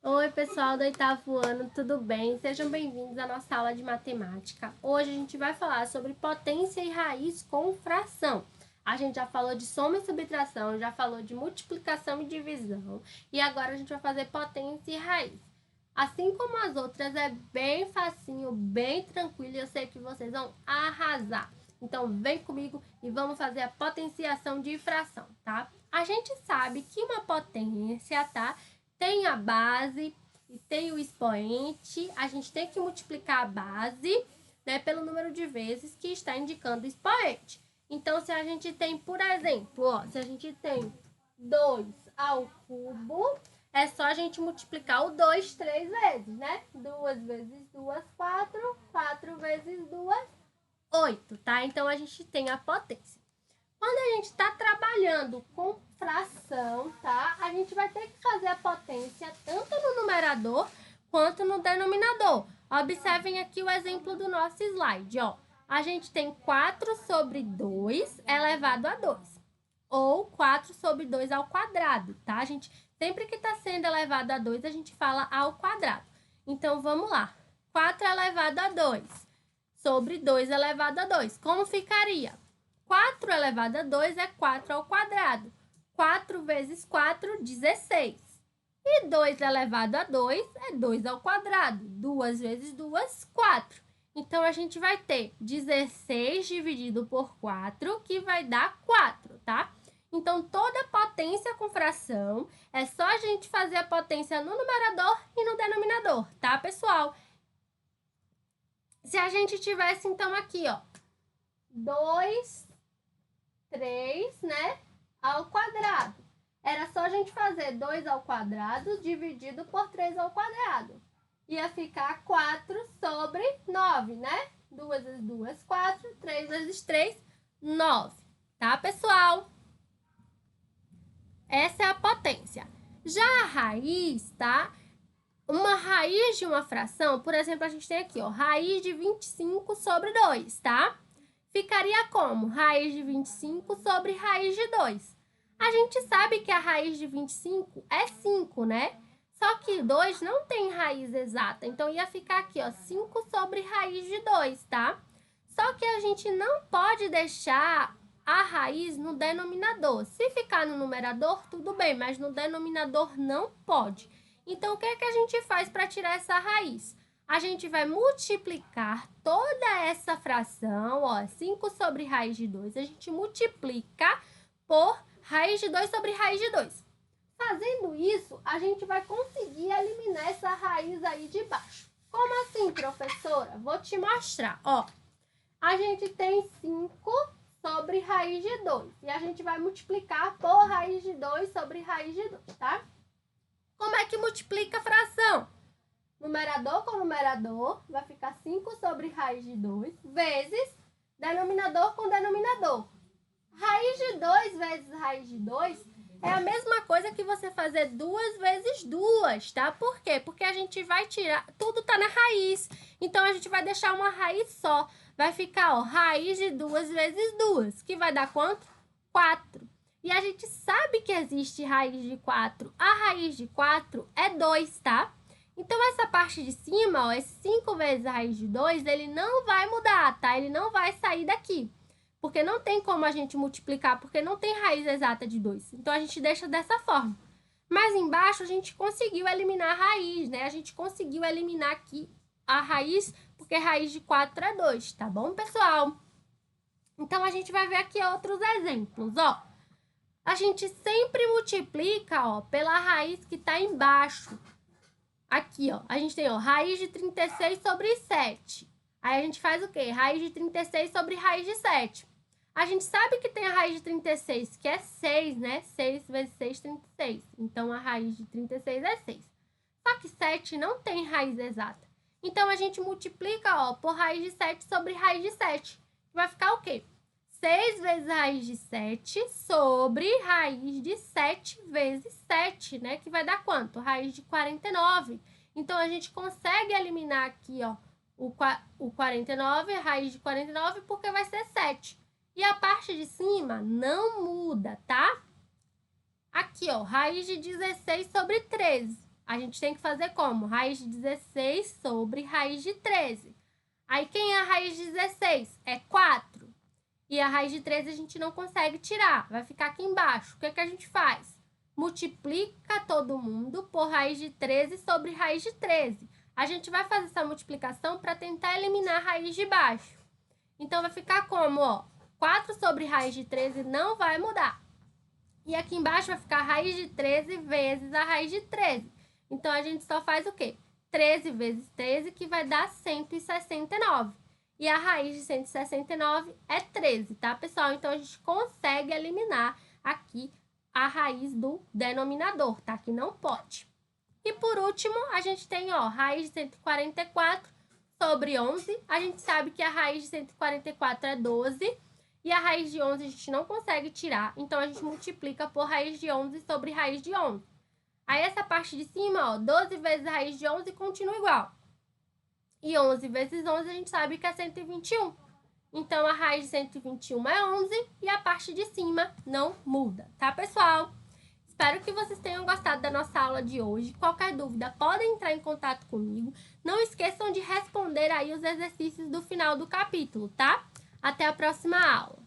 Oi, pessoal do oitavo ano, tudo bem? Sejam bem-vindos à nossa aula de matemática. Hoje a gente vai falar sobre potência e raiz com fração. A gente já falou de soma e subtração, já falou de multiplicação e divisão, e agora a gente vai fazer potência e raiz. Assim como as outras, é bem facinho, bem tranquilo, e eu sei que vocês vão arrasar. Então, vem comigo e vamos fazer a potenciação de fração, tá? A gente sabe que uma potência, tá? Tem a base e tem o expoente. A gente tem que multiplicar a base, né, pelo número de vezes que está indicando o expoente. Então, se a gente tem, por exemplo, ó, se a gente tem 2 ao cubo, é só a gente multiplicar o 2 3 vezes, né? 2 vezes 2, 4. 4 vezes 2, 8, tá? Então, a gente tem a potência. Quando a gente está trabalhando com fração, tá? A gente vai ter que fazer a potência tanto no numerador quanto no denominador. Observem aqui o exemplo do nosso slide, ó. A gente tem 4 sobre 2 elevado a 2. Ou 4 sobre 2 ao quadrado, tá? A gente, sempre que está sendo elevado a 2, a gente fala ao quadrado. Então, vamos lá. 4 elevado a 2 sobre 2 elevado a 2. Como ficaria? 4 elevado a 2 é 4 ao quadrado. 4 vezes 4, 16. E 2 elevado a 2 é 2 ao quadrado. 2 vezes 2, 4. Então, a gente vai ter 16 dividido por 4, que vai dar 4, tá? Então, toda potência com fração é só a gente fazer a potência no numerador e no denominador, tá, pessoal? Se a gente tivesse, então, aqui, ó, 2, 3, né, ao quadrado. Era só a gente fazer 2 ao quadrado dividido por 3 ao quadrado. Ia ficar 4 sobre 9, né? 2 vezes 2, 4. 3 vezes 3, 9. Tá, pessoal? Essa é a potência. Já a raiz, tá? Uma raiz de uma fração, por exemplo, a gente tem aqui, ó, raiz de 25 sobre 2, tá? Ficaria como? Raiz de 25 sobre raiz de 2. A gente sabe que a raiz de 25 é 5, né? Só que 2 não tem raiz exata, então ia ficar aqui, ó, 5 sobre raiz de 2, tá? Só que a gente não pode deixar a raiz no denominador. Se ficar no numerador, tudo bem, mas no denominador não pode. Então, o que é que a gente faz para tirar essa raiz? A gente vai multiplicar toda essa fração, ó, 5 sobre raiz de 2, a gente multiplica por raiz de 2 sobre raiz de 2. Fazendo isso, a gente vai conseguir eliminar essa raiz aí de baixo. Como assim, professora? Vou te mostrar, ó. A gente tem 5 sobre raiz de 2, e a gente vai multiplicar por raiz de 2 sobre raiz de 2, tá? Como é que multiplica a fração? Numerador com numerador, vai ficar 5 sobre raiz de 2, vezes denominador com denominador. Raiz de 2 vezes raiz de 2 é a mesma coisa que você fazer 2 vezes 2, tá? Por quê? Porque a gente vai tirar, tudo tá na raiz, então a gente vai deixar uma raiz só. Vai ficar, ó, raiz de 2 vezes 2, que vai dar quanto? 4. E a gente sabe que existe raiz de 4. A raiz de 4 é 2, tá? Então, essa parte de cima, ó, esse 5 vezes a raiz de 2, ele não vai mudar, tá? Ele não vai sair daqui. Porque não tem como a gente multiplicar, porque não tem raiz exata de 2. Então, a gente deixa dessa forma. Mas embaixo, a gente conseguiu eliminar a raiz, né? A gente conseguiu eliminar aqui a raiz, porque raiz de 4 é 2, tá bom, pessoal? Então, a gente vai ver aqui outros exemplos, ó. A gente sempre multiplica, ó, pela raiz que tá embaixo. Aqui, ó, a gente tem, ó, raiz de 36 sobre 7. Aí a gente faz o quê? Raiz de 36 sobre raiz de 7. A gente sabe que tem a raiz de 36, que é 6, né? 6 vezes 6, 36. Então, a raiz de 36 é 6. Só que 7 não tem raiz exata. Então, a gente multiplica, ó, por raiz de 7 sobre raiz de 7. Vai ficar o quê? 6 vezes raiz de 7 sobre raiz de 7 vezes 7, né? Que vai dar quanto? Raiz de 49. Então, a gente consegue eliminar aqui, ó, o 49, a raiz de 49, porque vai ser 7. E a parte de cima não muda, tá? Aqui, ó, raiz de 16 sobre 13. A gente tem que fazer como? Raiz de 16 sobre raiz de 13. Aí, quem é a raiz de 16? É 4. E a raiz de 13 a gente não consegue tirar. Vai ficar aqui embaixo. O que que a gente faz? Multiplica todo mundo por raiz de 13 sobre raiz de 13. A gente vai fazer essa multiplicação para tentar eliminar a raiz de baixo. Então, vai ficar como, ó? 4 sobre raiz de 13 não vai mudar. E aqui embaixo vai ficar a raiz de 13 vezes a raiz de 13. Então, a gente só faz o quê? 13 vezes 13, que vai dar 169. E a raiz de 169 é 13, tá, pessoal? Então, a gente consegue eliminar aqui a raiz do denominador, tá? Que não pode. E por último, a gente tem, ó, raiz de 144 sobre 11. A gente sabe que a raiz de 144 é 12. E a raiz de 11 a gente não consegue tirar. Então, a gente multiplica por raiz de 11 sobre raiz de 11. Aí, essa parte de cima, ó, 12 vezes a raiz de 11 continua igual. E 11 vezes 11 a gente sabe que é 121. Então, a raiz de 121 é 11 e a parte de cima não muda, tá, pessoal? Espero que vocês tenham gostado da nossa aula de hoje. Qualquer dúvida, podem entrar em contato comigo. Não esqueçam de responder aí os exercícios do final do capítulo, tá? Até a próxima aula.